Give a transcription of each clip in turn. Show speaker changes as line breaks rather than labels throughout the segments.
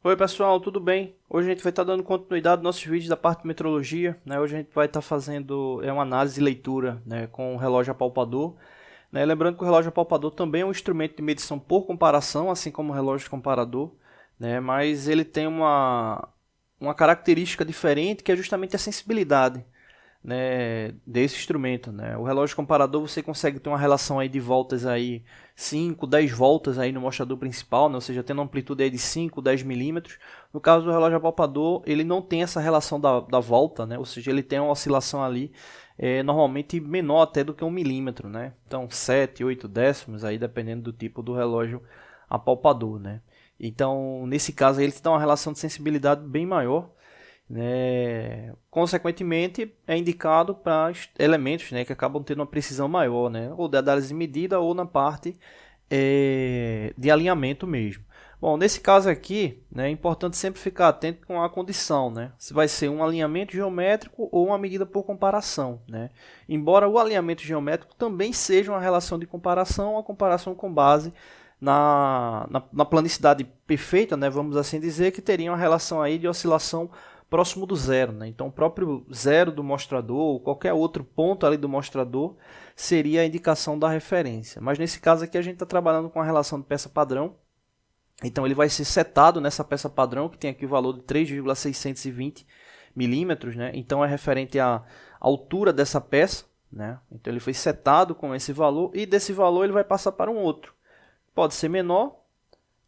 Oi pessoal, tudo bem? Hoje a gente vai estar dando continuidade aos nossos vídeos da parte de metrologia, né? Hoje a gente vai estar fazendo uma análise e leitura, né, com o relógio apalpador, né? Lembrando que o relógio apalpador também é um instrumento de medição por comparação, assim como o relógio comparador, né? Mas ele tem uma característica diferente que é justamente a sensibilidade, né, desse instrumento, né? O relógio comparador você consegue ter uma relação aí de voltas aí 5, 10 voltas aí no mostrador principal, né? Ou seja, tendo uma amplitude aí de 5, 10 milímetros. No caso do relógio apalpador, ele não tem essa relação da volta, né? Ou seja, ele tem uma oscilação ali normalmente menor até do que 1 milímetro, né? Então 7, 8 décimos aí dependendo do tipo do relógio apalpador, né? Então nesse caso aí, ele tem uma relação de sensibilidade bem maior, né? Consequentemente, é indicado para elementos, né, que acabam tendo uma precisão maior, né, ou da análise de medida ou na parte de alinhamento mesmo. Bom, nesse caso aqui, né, é importante sempre ficar atento com a condição, né, se vai ser um alinhamento geométrico ou uma medida por comparação, né. Embora o alinhamento geométrico também seja uma relação de comparação, uma comparação com base na planicidade perfeita, né, vamos assim dizer, que teria uma relação aí de oscilação próximo do zero, né? Então o próprio zero do mostrador ou qualquer outro ponto ali do mostrador seria a indicação da referência. Mas nesse caso aqui a gente está trabalhando com a relação de peça padrão. Então ele vai ser setado nessa peça padrão que tem aqui o valor de 3,620 milímetros, né? Então é referente à altura dessa peça, né? Então ele foi setado com esse valor e desse valor ele vai passar para um outro. Pode ser menor,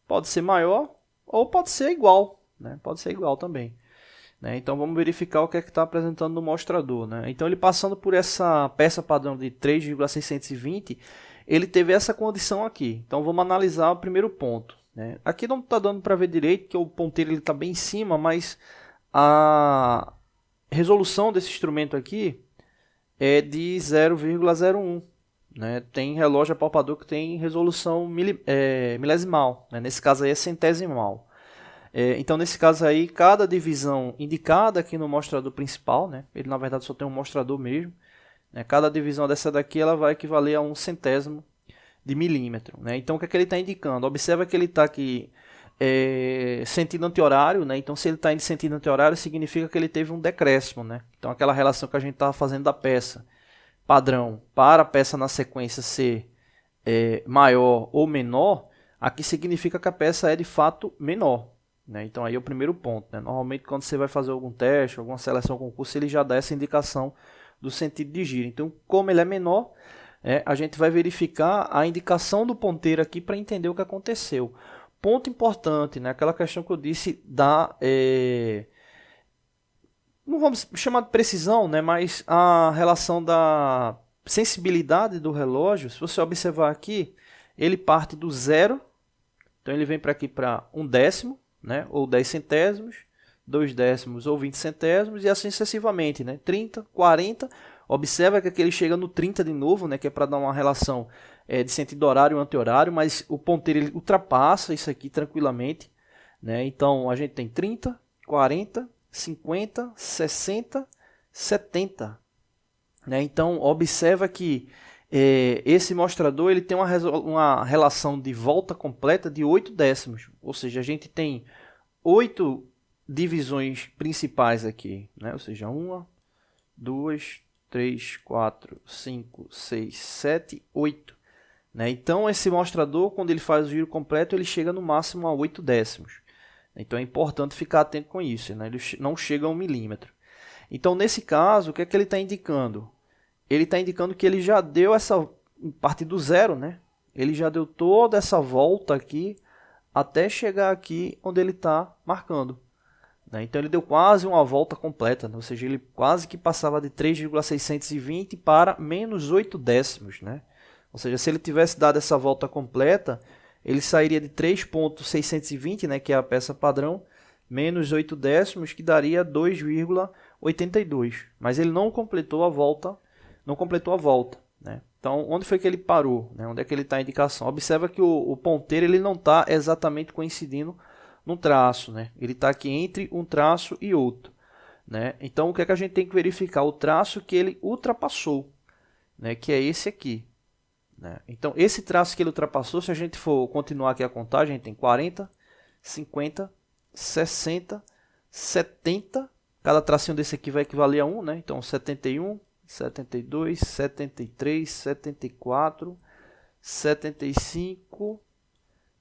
pode ser maior ou pode ser igual, né? Pode ser igual também. Né? Então vamos verificar o que é que está apresentando no mostrador. Né? Então ele passando por essa peça padrão de 3,620, ele teve essa condição aqui. Então vamos analisar o primeiro ponto. Né? Aqui não está dando para ver direito, que o ponteiro está bem em cima, mas a resolução desse instrumento aqui é de 0,01. Né? Tem relógio apalpador que tem resolução milesimal. Né? Nesse caso aí é centesimal. Então, nesse caso aí, cada divisão indicada aqui no mostrador principal, né, ele na verdade só tem um mostrador mesmo, né, cada divisão dessa daqui ela vai equivaler a 1/100 de milímetro. Né, então, o que é que ele está indicando? Observa que ele está aqui sentido anti-horário, né, então se ele está em sentido anti-horário, significa que ele teve um decréscimo. Né, então, aquela relação que a gente estava fazendo da peça padrão para a peça na sequência ser maior ou menor, aqui significa que a peça é de fato menor. Né? Então aí é o primeiro ponto. Né? Normalmente quando você vai fazer algum teste, alguma seleção concurso, ele já dá essa indicação do sentido de giro. Então como ele é menor, a gente vai verificar a indicação do ponteiro aqui para entender o que aconteceu. Ponto importante, né? Aquela questão que eu disse da... não vamos chamar de precisão, né? Mas a relação da sensibilidade do relógio, se você observar aqui, ele parte do zero, então ele vem para aqui para 1/10, né? Ou 10 centésimos, 2 décimos ou 20 centésimos, e assim sucessivamente, né? 30, 40, observa que aqui ele chega no 30 de novo, né? Que é para dar uma relação de sentido horário e anti-horário, mas o ponteiro ele ultrapassa isso aqui tranquilamente. Né? Então a gente tem 30, 40, 50, 60, 70. Né? Então observa que esse mostrador ele tem uma relação de volta completa de 8 décimos, ou seja, a gente tem 8 divisões principais aqui, né? Ou seja, 1, 2, 3, 4, 5, 6, 7, 8. Né? Então esse mostrador, quando ele faz o giro completo, ele chega no máximo a 8 décimos. Então é importante ficar atento com isso, né? Ele não chega a 1 milímetro. Então nesse caso, o que é que ele está indicando? Ele está indicando que ele já deu essa parte do zero, né? Ele já deu toda essa volta aqui até chegar aqui onde ele está marcando. Né? Então ele deu quase uma volta completa, né? Ou seja, ele quase que passava de 3,620 para menos 8 décimos. Né? Ou seja, se ele tivesse dado essa volta completa, ele sairia de 3,620, né, que é a peça padrão, menos 8 décimos, que daria 2,82. Mas ele não completou a volta. Né? Então, onde foi que ele parou? Né? Onde é que ele está a indicação? Observa que o ponteiro ele não está exatamente coincidindo no traço. Né? Ele está aqui entre um traço e outro. Né? Então, o que é que a gente tem que verificar? O traço que ele ultrapassou, né? Que é esse aqui. Né? Então, esse traço que ele ultrapassou, se a gente for continuar aqui a contagem, a gente tem 40, 50, 60, 70. Cada tracinho desse aqui vai equivaler a 1, né? Então 71, 72, 73, 74, 75,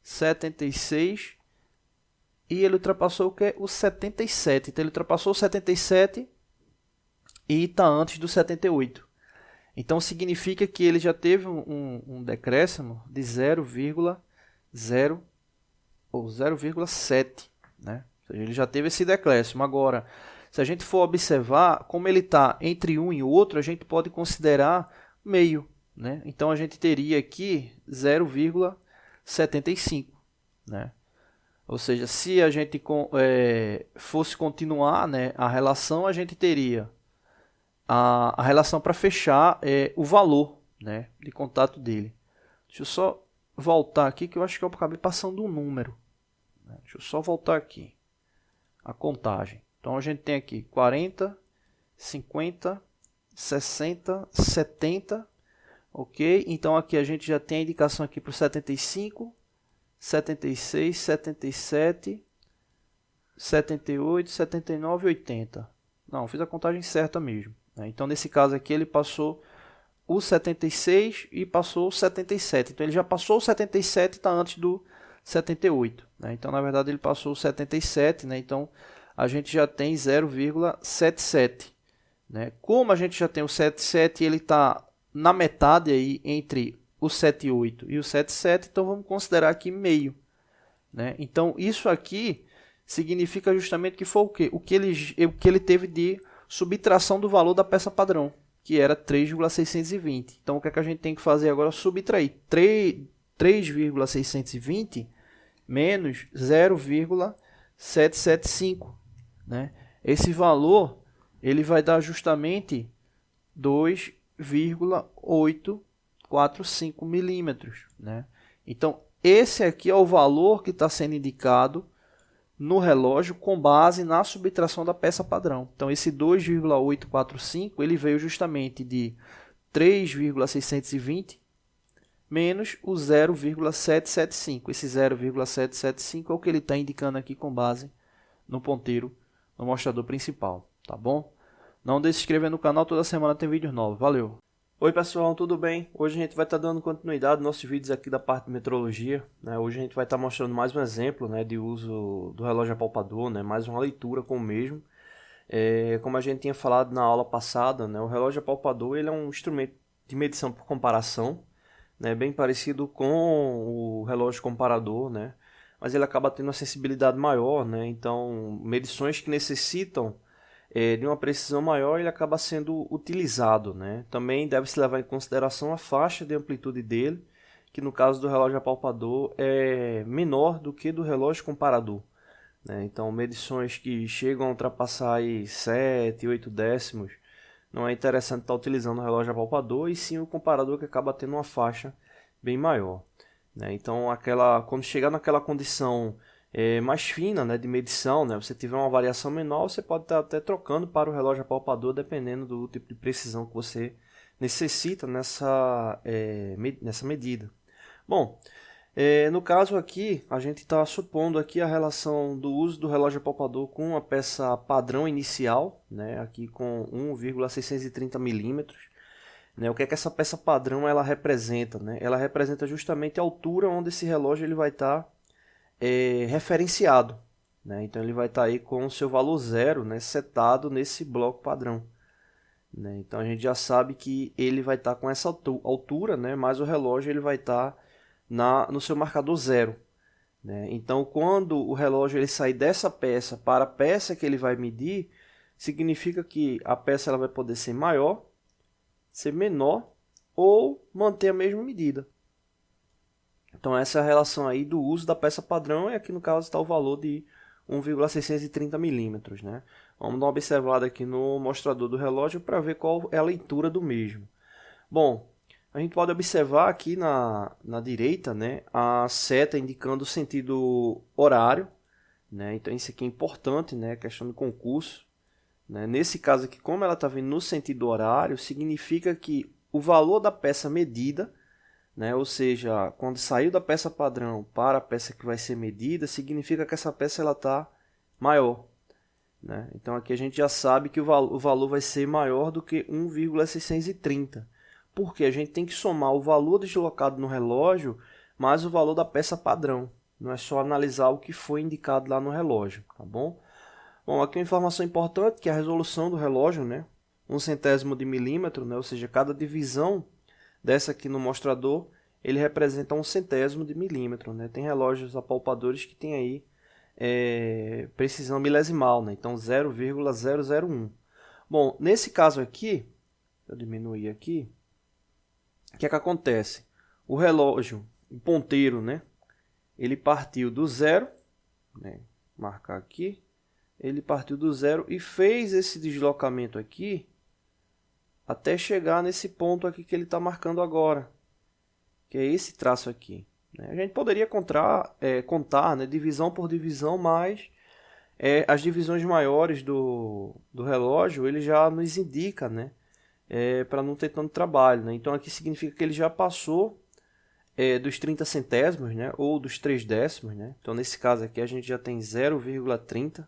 76. E ele ultrapassou o que? O 77. Então ele ultrapassou o 77 e está antes do 78. Então significa que ele já teve um decréscimo de 0,0 ou 0,7, né? Ou seja, ele já teve esse decréscimo. Agora, se a gente for observar, como ele está entre um e outro, a gente pode considerar meio, né? Então a gente teria aqui 0,75, né? Ou seja, se a gente fosse continuar, né, a relação, a gente teria a relação para fechar o valor, né, de contato dele. Deixa eu só voltar aqui, que eu acho que eu acabei passando um número. Deixa eu só voltar aqui. A contagem. Então a gente tem aqui 40, 50, 60, 70. Ok? Então aqui a gente já tem a indicação aqui para o 75, 76, 77, 78, 79 e 80. Não, fiz a contagem certa mesmo. Então nesse caso aqui ele passou o 76 e passou o 77. Então ele já passou o 77 e está antes do 78. Então na verdade ele passou o 77. Então a gente já tem 0,77. Como a gente já tem o 77 e ele está na metade aí entre o 78 e o 77, então vamos considerar aqui meio. Então isso aqui significa justamente que foi o quê? O que ele teve de subtração do valor da peça padrão, que era 3,620. Então o que é que a gente tem que fazer agora? Subtrair 3,620 menos 0,775. Esse valor ele vai dar justamente 2,845 milímetros. Então esse aqui é o valor que está sendo indicado no relógio com base na subtração da peça padrão. Então esse 2,845 ele veio justamente de 3,620 menos o 0,775. Esse 0,775 é o que ele está indicando aqui com base no ponteiro, no mostrador principal, tá bom? Não deixe de se inscrever no canal, toda semana tem vídeos novos. Valeu! Oi pessoal, tudo bem? Hoje a gente vai estar dando continuidade aos nossos vídeos aqui da parte de metrologia. Hoje a gente vai estar mostrando mais um exemplo de uso do relógio apalpador, mais uma leitura com o mesmo. Como a gente tinha falado na aula passada, o relógio apalpador ele é um instrumento de medição por comparação, bem parecido com o relógio comparador, mas ele acaba tendo uma sensibilidade maior, então medições que necessitam de uma precisão maior, ele acaba sendo utilizado. Também deve-se levar em consideração a faixa de amplitude dele, que no caso do relógio apalpador é menor do que do relógio comparador. Então medições que chegam a ultrapassar aí 7, 8 décimos, não é interessante estar utilizando o relógio apalpador, e sim o comparador, que acaba tendo uma faixa bem maior. Então quando chegar naquela condição mais fina, de medição, você tiver uma variação menor, você pode estar até trocando para o relógio apalpador, dependendo do tipo de precisão que você necessita nessa medida. Bom, no caso aqui, a gente está supondo aqui a relação do uso do relógio apalpador com a peça padrão inicial, aqui com 1,630 milímetros. O que é que essa peça padrão ela representa? Ela representa justamente a altura onde esse relógio ele vai estar referenciado. Então ele vai estar aí com o seu valor zero, setado nesse bloco padrão. Então a gente já sabe que ele vai estar com essa altura, mas o relógio ele vai estar no seu marcador zero. Então quando o relógio ele sair dessa peça para a peça que ele vai medir, significa que a peça ela vai poder ser maior, ser menor ou manter a mesma medida. Então essa é a relação aí do uso da peça padrão, e aqui no caso está o valor de 1,630 milímetros. Vamos dar uma observada aqui no mostrador do relógio para ver qual é a leitura do mesmo. Bom, a gente pode observar aqui na direita a seta indicando o sentido horário. Então isso aqui é importante, questão de concurso. Nesse caso aqui, como ela está vindo no sentido horário, significa que o valor da peça medida, ou seja, quando saiu da peça padrão para a peça que vai ser medida, significa que essa peça está maior, né? Então aqui a gente já sabe que o valor vai ser maior do que 1,630, porque a gente tem que somar o valor deslocado no relógio mais o valor da peça padrão. Não é só analisar o que foi indicado lá no relógio, tá bom? Bom, aqui uma informação importante, que é a resolução do relógio, né? 1/100 de milímetro, né? Ou seja, cada divisão dessa aqui no mostrador, ele representa 1/100 de milímetro, né? Tem relógios apalpadores que tem aí precisão milesimal, né? Então 0,001. Bom, nesse caso aqui, eu diminuir aqui, o que é que acontece? O relógio, o ponteiro, né? Ele partiu do zero, né? Marcar aqui, ele partiu do zero e fez esse deslocamento aqui até chegar nesse ponto aqui que ele está marcando agora, que é esse traço aqui. A gente poderia contar, né, divisão por divisão, mas as divisões maiores do relógio ele já nos indica, né, para não ter tanto trabalho, né? Então aqui significa que ele já passou dos 30 centésimos, né, ou dos 3 décimos, né? Então nesse caso aqui a gente já tem 0,30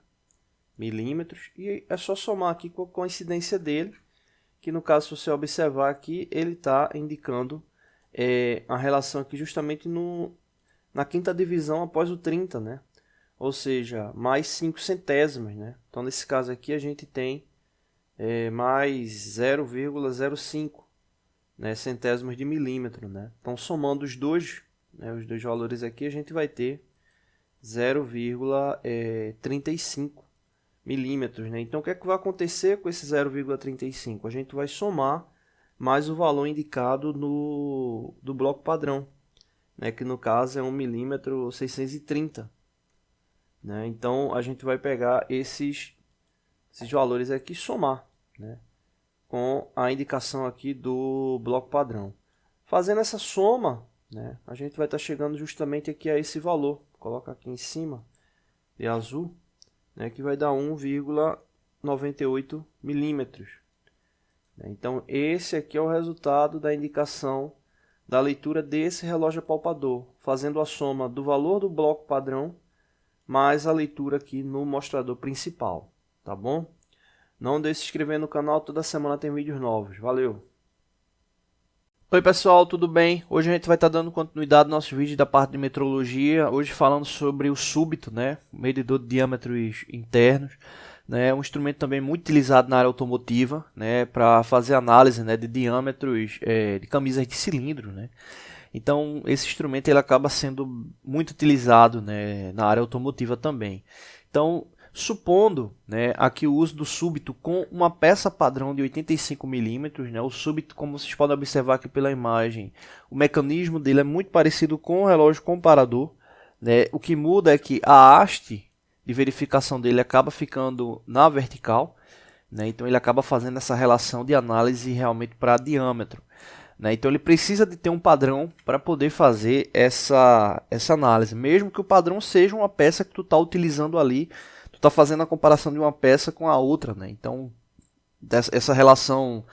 milímetros e é só somar aqui com a coincidência dele, que no caso, se você observar aqui, ele está indicando a relação aqui justamente na quinta divisão após o 30, né? Ou seja, mais 5 centésimos, né? Então, nesse caso aqui, a gente tem mais 0,05, né, centésimos de milímetro, né? Então, somando os dois valores aqui, a gente vai ter 0,35 milímetros, né? Então, o que é que vai acontecer com esse 0,35? A gente vai somar mais o valor indicado do bloco padrão, né? Que no caso é 1,630 mm, né? Então, a gente vai pegar esses valores aqui e somar, né, com a indicação aqui do bloco padrão. Fazendo essa soma, né, a gente vai estar chegando justamente aqui a esse valor. Coloca aqui em cima de azul, né, que vai dar 1,98 milímetros. Então, esse aqui é o resultado da indicação da leitura desse relógio apalpador, fazendo a soma do valor do bloco padrão mais a leitura aqui no mostrador principal, tá bom? Não deixe de se inscrever no canal, toda semana tem vídeos novos. Valeu! Oi pessoal, tudo bem? Hoje a gente vai estar dando continuidade ao nosso vídeo da parte de metrologia, hoje falando sobre o súbito, né, medidor de diâmetros internos, né, um instrumento também muito utilizado na área automotiva, né, para fazer análise, né, de diâmetros de camisas de cilindro, né. Então esse instrumento ele acaba sendo muito utilizado, né, na área automotiva também. Então, supondo, né, aqui o uso do súbito com uma peça padrão de 85 mm, né, o súbito, como vocês podem observar aqui pela imagem, o mecanismo dele é muito parecido com o relógio comparador, né, o que muda é que a haste de verificação dele acaba ficando na vertical, né, então ele acaba fazendo essa relação de análise realmente para diâmetro. Então ele precisa de ter um padrão para poder fazer essa análise, mesmo que o padrão seja uma peça que tu está utilizando ali, tu está fazendo a comparação de uma peça com a outra, né? Então essa relação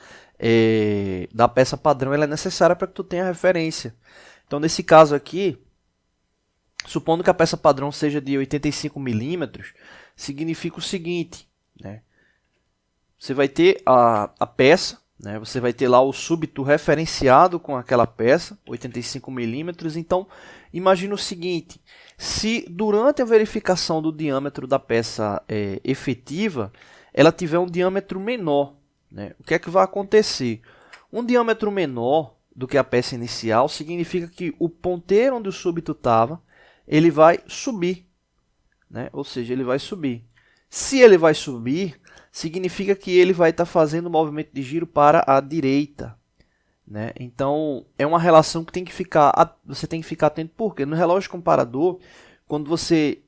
da peça padrão ela é necessária para que tu tenha referência. Então nesse caso aqui, supondo que a peça padrão seja de 85 mm, significa o seguinte, né? Você vai ter a peça, né, você vai ter lá o súbito referenciado com aquela peça, 85 mm. Então, imagina o seguinte, se durante a verificação do diâmetro da peça efetiva, ela tiver um diâmetro menor, né, o que é que vai acontecer? Um diâmetro menor do que a peça inicial significa que o ponteiro onde o súbito estava, ele vai subir, né, ou seja, ele vai subir. Se ele vai subir, significa que ele vai estar fazendo um movimento de giro para a direita, né? Então, é uma relação que você tem que ficar atento, porque no relógio comparador, quando você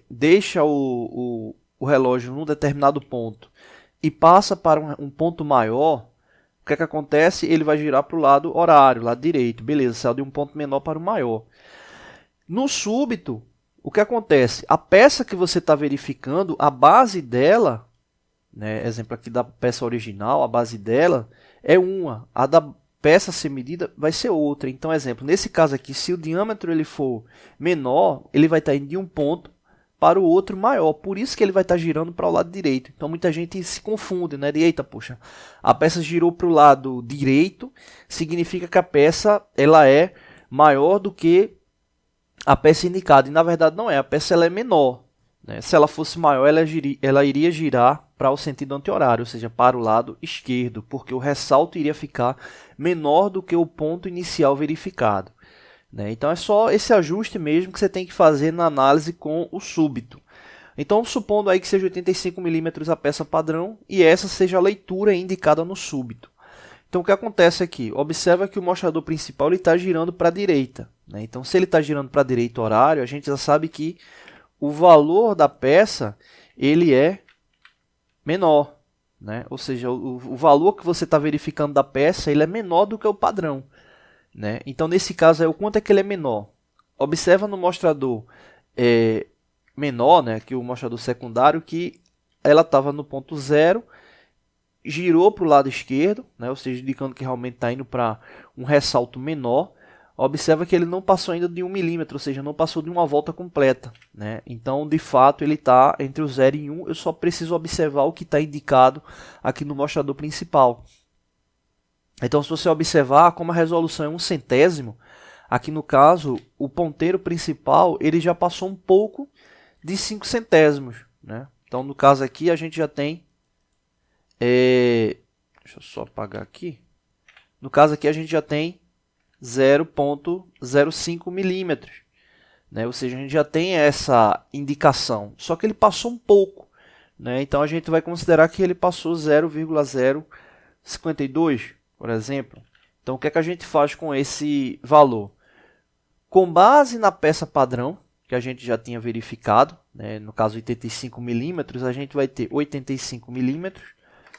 deixa o relógio num determinado ponto e passa para um ponto maior, o que é que acontece? Ele vai girar para o lado horário, lado direito. Beleza, saiu de um ponto menor para o maior. No súbito, o que acontece? A peça que você está verificando, a base dela, né, exemplo aqui da peça original, a base dela é uma, a da peça a ser medida vai ser outra. Então, exemplo, nesse caso aqui, se o diâmetro ele for menor, ele vai estar indo de um ponto para o outro maior, por isso que ele vai estar girando para o lado direito. Então muita gente se confunde, né? Eita, poxa, a peça girou para o lado direito, significa que a peça ela é maior do que a peça indicada, e na verdade não é, a peça ela é menor, né? Se ela fosse maior, ela iria girar para o sentido anti-horário, ou seja, para o lado esquerdo, porque o ressalto iria ficar menor do que o ponto inicial verificado. Então é só esse ajuste mesmo que você tem que fazer na análise com o súbito. Então supondo aí que seja 85 mm a peça padrão e essa seja a leitura indicada no súbito. Então o que acontece aqui? Observa que o mostrador principal está girando para a direita. Então se ele está girando para a direita horário, a gente já sabe que o valor da peça ele é menor. Ou seja, o valor que você está verificando da peça ele é menor do que o padrão. Então, nesse caso, o quanto é que ele é menor? Observa no mostrador menor, que o mostrador secundário, que ela estava no ponto 0, girou para o lado esquerdo, ou seja, indicando que realmente está indo para um ressalto menor. Observa que ele não passou ainda de 1 milímetro, ou seja, não passou de uma volta completa. Então, de fato, ele está entre o 0 e 1. Eu só preciso observar o que está indicado aqui no mostrador principal. Então, se você observar, como a resolução é 1/100, aqui no caso, o ponteiro principal ele já passou um pouco de 5/100. Então, no caso aqui, a gente já tem... deixa eu só apagar aqui. No caso aqui, a gente já tem 0,05 milímetros. Ou seja, a gente já tem essa indicação. Só que ele passou um pouco. Então, a gente vai considerar que ele passou 0,052. Por exemplo. Então, o que é que a gente faz com esse valor? Com base na peça padrão, que a gente já tinha verificado, no caso 85 mm, a gente vai ter 85 mm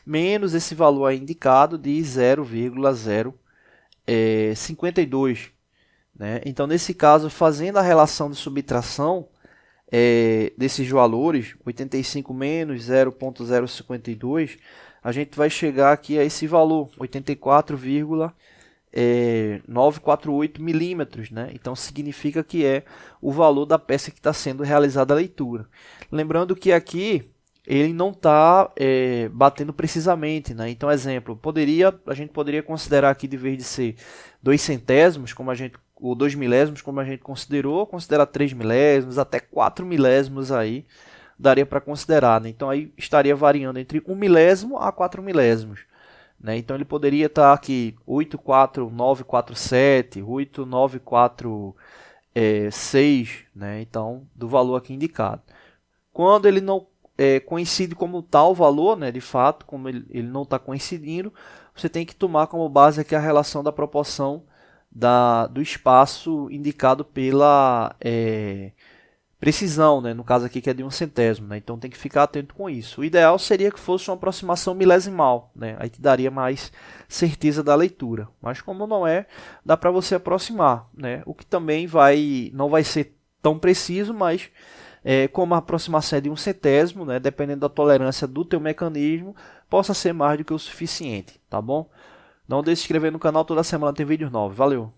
menos esse valor aí indicado de 0,052. Então, nesse caso, fazendo a relação de subtração desses valores, 85 menos 0,052, a gente vai chegar aqui a esse valor, 84,948 milímetros. Então, significa que é o valor da peça que está sendo realizada a leitura. Lembrando que aqui ele não está batendo precisamente. Então, exemplo, a gente poderia considerar aqui, de vez de ser 0,02, ou 2 milésimos, como a gente considerar 3 milésimos, até 4 milésimos aí, daria para considerar. Então, aí estaria variando entre 1 milésimo a 4 milésimos. Então, ele poderia estar aqui 84947, 8946, então, do valor aqui indicado. Quando ele não coincide como tal valor, de fato, como ele não está coincidindo, você tem que tomar como base aqui a relação da proporção do espaço indicado pela precisão, no caso aqui que é de 1/100. Então tem que ficar atento com isso. O ideal seria que fosse uma aproximação milesimal, aí te daria mais certeza da leitura. Mas como não é, dá para você aproximar, o que também não vai ser tão preciso, mas como a aproximação é de 1/100, dependendo da tolerância do teu mecanismo, possa ser mais do que o suficiente, tá bom? Não deixe de se inscrever no canal, toda semana tem vídeos novos. Valeu!